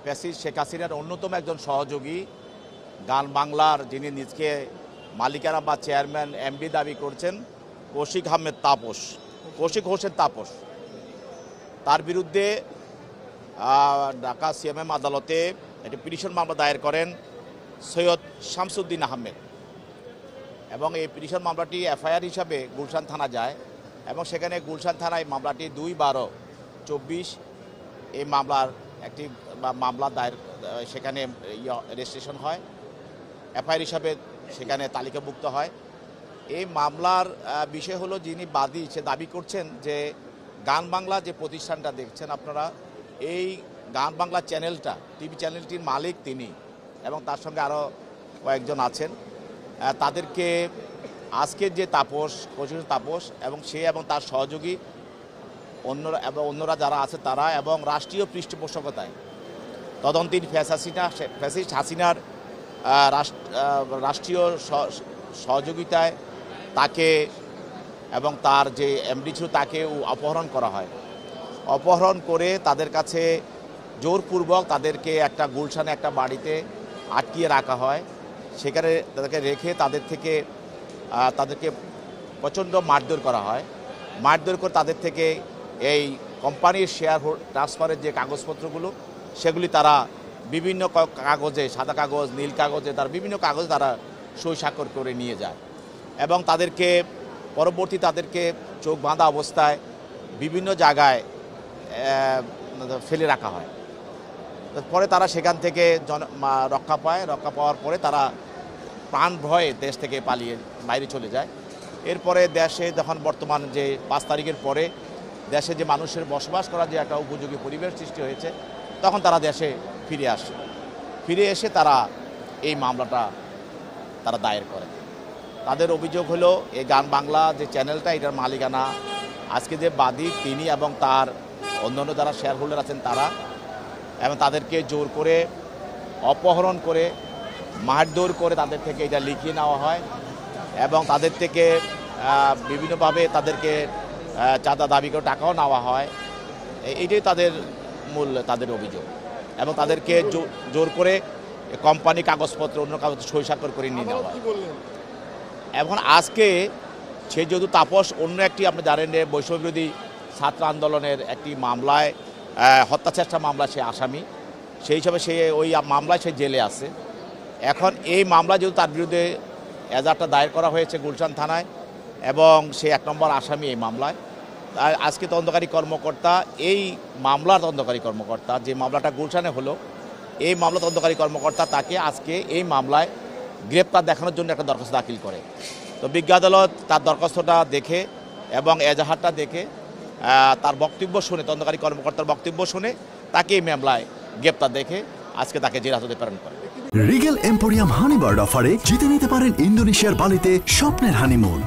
Fascist Sheikh হাসিনার অন্যতম একজন সহযোগী গান বাংলার যিনি নিজকে মালিকানা বা চেয়ারম্যান এমডি দাবি করছেন কৌশিক আহমেদ তাপস, কৌশিক হোসেন তাপস, তার বিরুদ্ধে ঢাকা সিএমএম আদালতে একটি পিটিশন মামলা দায়ের করেন সৈয়দ শামসুদ্দিন আহমেদ এবং এই পিটিশন মামলাটি এফআইআর হিসাবে গুলশান থানা যায় এবং সেখানে গুলশান থানায় মামলাটি 2/12/24 এই মামলার একটি মামলা দায়ের সেখানে রেজিস্ট্রেশন হয়, এফআইআর হিসাবে সেখানে তালিকাভুক্ত হয়। এই মামলার বিষয় হলো যিনি বাদী সে দাবি করছেন যে গান বাংলা যে প্রতিষ্ঠানটা দেখছেন আপনারা, এই গান বাংলা চ্যানেলটা টিভি চ্যানেলটির মালিক তিনি এবং তার সঙ্গে আরও কয়েকজন আছেন। তাদেরকে আজকের যে তাপস তাপস এবং সে এবং তার সহযোগী অন্যরা যারা আছে তারা এবং রাষ্ট্রীয় পৃষ্ঠপোষকতায় তদন্তীর ফ্যাসিস্ট হাসিনার রাষ্ট্রীয় সহযোগিতায় তাকে এবং তার যে এমডি ছিল তাকে অপহরণ করা হয়। অপহরণ করে তাদের কাছে জোরপূর্বক তাদেরকে একটা গুলশানে একটা বাড়িতে আটকিয়ে রাখা হয়। সেখানে তাদেরকে রেখে তাদেরকে প্রচণ্ড মারধর করা হয়। মারধর করে তাদের থেকে এই কোম্পানির শেয়ার ট্রান্সফারের যে কাগজপত্রগুলো সেগুলি তারা বিভিন্ন কাগজে, সাদা কাগজ, নীল কাগজে, তার বিভিন্ন কাগজে তারা সই স্বাক্ষর করে নিয়ে যায় এবং তাদেরকে চোখ বাঁধা অবস্থায় বিভিন্ন জায়গায় ফেলে রাখা হয়। পরে তারা সেখান থেকে রক্ষা পাওয়ার পরে তারা প্রাণ ভয়ে দেশ থেকে পালিয়ে বাইরে চলে যায়। এরপরে দেশে যখন বর্তমান যে 5 তারিখের পরে দেশে যে মানুষের বসবাস করার যে একটা উপযোগী পরিবেশ সৃষ্টি হয়েছে তখন তারা দেশে ফিরে এসে তারা এই মামলাটা তারা দায়ের করে। তাদের অভিযোগ হলো এই গান বাংলা যে চ্যানেলটা এটার মালিকানা আজকে যে বাদী তিনি এবং তার অন্যান্য যারা শেয়ার হোল্ডার আছেন তারা, এবং তাদেরকে জোর করে অপহরণ করে মারধর করে তাদের থেকে এটা লিখিয়ে নেওয়া হয় এবং তাদের থেকে বিভিন্নভাবে তাদেরকে চাঁদা দাবি করে টাকাও নেওয়া হয়। এইটাই তাদের অভিযোগ এবং তাদেরকে জোর করে কোম্পানি কাগজপত্র অন্য কাগজ সই স্বাক্ষর করে নিয়ে নেওয়া হয়। এখন আজকে সে যেহেতু তাপস অন্য একটি আপনি জানেন যে বৈষম্যবিরোধী ছাত্র আন্দোলনের একটি মামলায় হত্যা চেষ্টা মামলায় সে আসামি, সেই হিসাবে সে ওই মামলায় সে জেলে আছে। এখন এই মামলা যেহেতু তার বিরুদ্ধে এজাহারটা দায়ের করা হয়েছে গুলশান থানায় এবং সে 1 নম্বর আসামি এই মামলায়, আজকে তদন্তকারী কর্মকর্তা এই মামলার তদন্তকারী কর্মকর্তা যে মামলাটা গুলশানে হলো এই মামলা তদন্তকারী কর্মকর্তা তাকে আজকে এই মামলায় গ্রেপ্তার দেখানোর জন্য একটা দরখাস্ত দাখিল করে। তো বিজ্ঞ আদালত তার দরখাস্তটা দেখে এবং এজাহারটা দেখে তার বক্তব্য শুনে, তদন্তকারী কর্মকর্তার বক্তব্য শুনে তাকে এই মামলায় গ্রেপ্তার দেখে আজকে তাকে জেল হাজতে প্রেরণ করে। রিগেল এম্পোরিয়াম হানিবার্ড অফারে জিতে নিতে পারেন ইন্দোনেশিয়ার বালিতে স্বপ্নের হানিমুন।